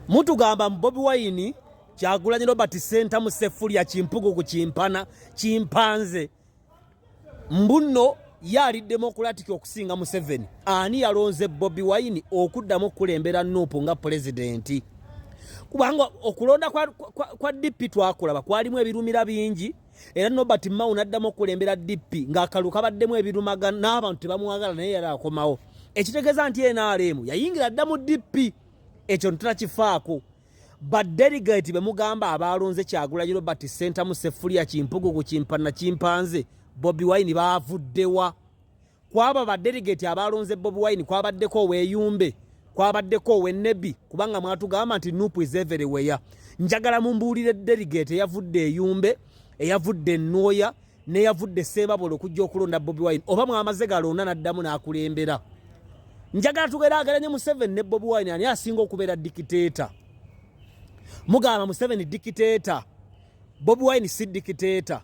Mutugamba Bobi Wine Kyagulanyi Robert Center mu Sefulia Chimpugu ku Chimpana Chimpanze mbuno yali Democratic okusinga mu 7 ani yalonze Bobi Wine okuddamu kulembera Nuupu nga president kubanga okulonda kwa DP twakulaba kwalimu ebirumira bingi era Robert Mao naddamu kulembera DP ng'akaluka baddemu ebirumaga n'abantu tebamwagala naye yali akomawo ekitegeeza nti NRM yayingira ddamu DP ekyo ntulakifaako badelegate bemugamba abalonze Kyagulanyi Robert Center mu Sefulia Chimpugu ku Chimpana Chimpanze Bobi Wine baavuddewa kwaba badelegate abalonze Bobi Wine kwabaddeko Weyumbe kwabaddeko Wenebi kubanga mwatugamba nti Nuupu is everywhere njagala mumbuulire delegate eyavudde Eyumbe eyavudde Nnoya neyavudde Sembabule okujja okulonda Bobi Wine oba mwamaze galonda naddamu n'akulembera njagala tugeraageranye mu 7 ne Bobi Wine ani asinga okubeera dictator mugamba mu 7 dictator Bobi Wine si dictator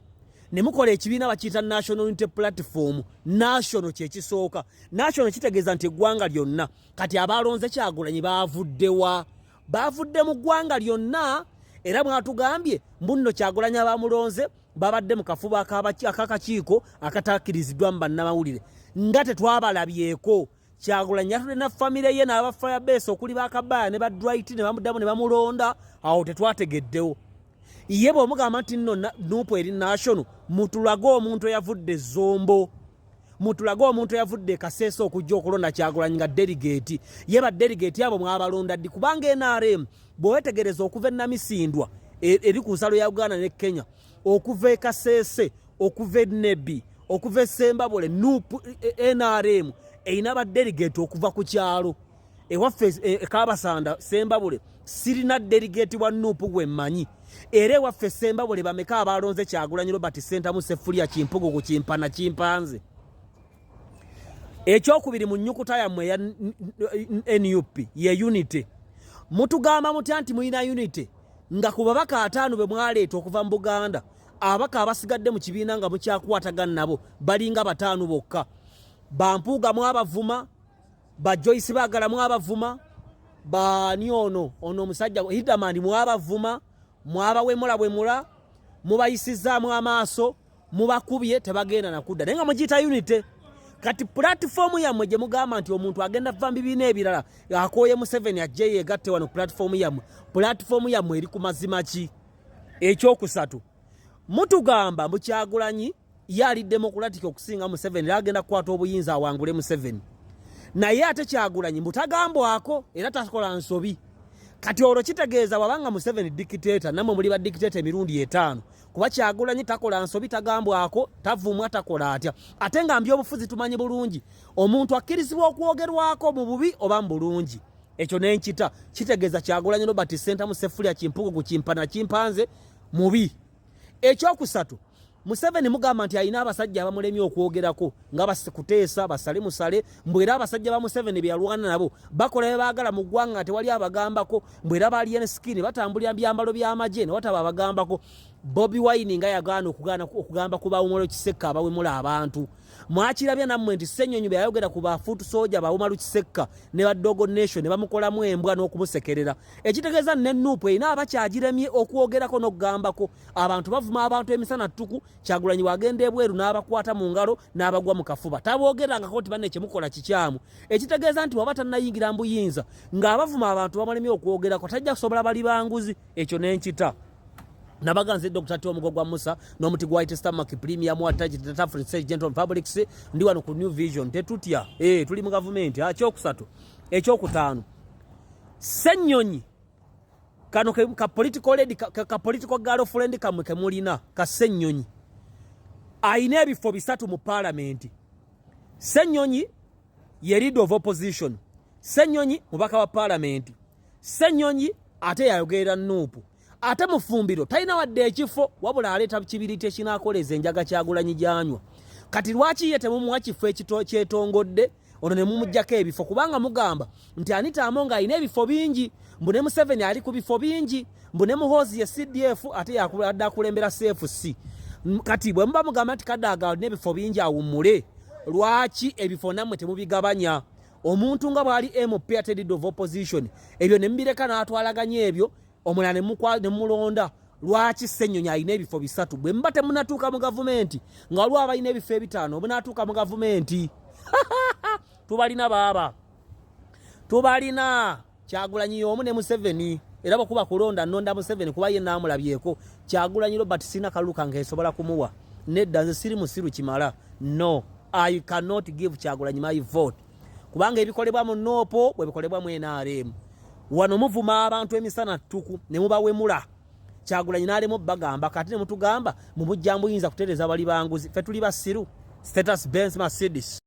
ne mukola ekibiina bakiyita National Unity Platform national kyekisooka national kitegeeza nti eggwanga lyonna kati abalonze Kyagulanyi bavudde mu ggwanga lyonna era mwatugambye mbunno Kyagulanyi abamulonze babadde mu kafuba akakakiiko akatakkiriziddwa mu bannamawulire nga tetwabalabyeko Kyagulanyi yatudde na famire ye n'aba Firebase okuli bakabaya ne badright ne bamuddamu ne bamulonda awo tetwategeddewo ye bw'omugamba nti nno Nuupu eri national mutulaga omuntu eyavudde Zombo mutulaga omuntu eyavudde Kasese okujja okulonda Kyagulanyi nga delegate ye badelegate abo mwabalonda ddi kubanga NRM bw'owetegereza okuva Namisindwa eri ku nsalo ya Uganda ne Kenya okuva Kasese okuva Nebi okuva Sembabule Nuupu NRM eyina badelegate okuva ku kyalo ewaffe Kabasanda Sembabule sirina delegate wa Nuupu gwe mmanyi era ewaffe Sembabule bameka abalonze Kyagulanyi Robert Center mu Sefulia Chimpugu ku Chimpana Chimpanze ekyokubiri mu nnyukuta yammwe ya NUP ye unity mutugamba mutya nti muyina unity nga ku babaka 5 be mwaleeta okuva mu Buganda abaka abasigadde mu kibiina nga mukyakwatagana nabo balinga 5 bokka Bampuuga mwabavuma ba Joyce Bagala mwabavuma ba nyono ono musajja Hidamandi mwabavuma mwabawemula bwemula mubayisizaamu amaaso mubakubye tebagenda nakudda naye nga mugiyita unity kati platform yammwe gye mugamba nti omuntu agenda va bibiina ebirala akooye mu 7 ajje yegatte wano platform yammwe eri ku mazima ki ekyokusatu mutugamba mu Kyagulanyi yali Democratic okusinga mu 7 era agenda kukwata obuyinza awangule mu 7 naye ate Kyagulanyi mutagambwako era takola nsobi kati olwo kitegeeza wabanga mu 7 dictator namwe muli ba dictator emirundi 5 kuba Kyagulanyi takola nsobi tagambwako tavumwa takola atya ate nga mbyobufuzi tumanyi bulungi omuntu akkirizibwa okwogerwako mu bubi oba mu bulungi ekyo n'enkita kitegeeza Kyagulanyi Robert Center mu Sefulia Chimpugu ku Chimpana Chimpanze mubi ekyokusatu mu 7 mugamba nti alina abasajja abamulemye okwogerako nga basekuteesa basale musale mbwera abasajja ba mu 7 byalwana nabo bakola bebaagala mu ggwanga tewali abagambako mbwera bali ene skin batambulira byambalo by'amagye ne wataba abagambako Bobi Wine nga yagaana okugamba ku Bawumalu Kisekka abawemula abantu mwakirabya nammwe nti Ssenyonyi byayogera ku bafuutu soja Bawumalu Kisekka ne ba Dogo Nation ne bamukolamu embwa n'okumusekerera ekitegeeza ne Nuupu erina abakyagiremye okwogerako n'okugambako abantu bavuma abantu emisana ttuku Kyagulanyi wagenda ebweru n'abakwata mu ngalo n'abagwa mu kafuba taboogerangako nti banne kyemukola kikyamu ekitegeeza nti waba tannayingira mbuyinza ng'abavuma abantu bamulemye okwogerako tajja kusobola bali banguzi ekyo n'enkita nabaganze Dr. Tom Gogwa Musa n'omuti gwa White Star Mark Premium Watage Data for Research General Publics ndi wano ku New Vision tetutya tuli mu government ekyokusatu ekyokutaano Ssenyonyi kano ka political lady ka political girlfriend kamwe kemulina ka Ssenyonyi ayina ebifo bisatu mu parliament Ssenyonyi ye leader of opposition Ssenyonyi mubaka wa parliament Ssenyonyi ate yayogerera Nuupu ate mufumbiro talina wadde ekifo wabula aleeta kibiriti ekinakoleza enjaga Kyagulanyi janywa kati lwaki ye temumuwa kifo ekyetongodde ono ne mumujjako ebifo kubanga mugamba nti Anita Amonga alina ebifo bingi mbune mu 7 ali ku bifo bingi mbune muhozi ya CDF ate yakubadde akulembera CFC kati bwe mba mugamba nti Kadaga alina ebifo bingi awummule lwaki ebifo nammwe temubigabanya omuntu nga bwali MP ate leader of opposition ebyo ne mbireka n'atwalaganya ebyo omulala ne mulonda lwaki Ssenyonyi alina ebifo bisatu bwe mba temunatuuka mu gavumenti nga waliwo abalina ebifo ebitaano obunatuuka mu gavumenti tubalina baaba tubalina Kyagulanyi omu ne Museveni era bwekuba kulonda nnonda Museveni kuba ye naamulabyeko Kyagulanyi Robert sina kalulu kange nsobola kumuwa nedda nze siri musiru kimala no I cannot give Kyagulanyi my vote kubanga ebikolebwa mu Nopo bwe bikolebwa mu NRM wano muvuma abantu emisana tuku ne mubawemula Kyagulanyi n'alemu bagamba kati ne mutugamba mu bujjambu yinza kutereza bali banguzi fe tuli basiru status Benz Mercedes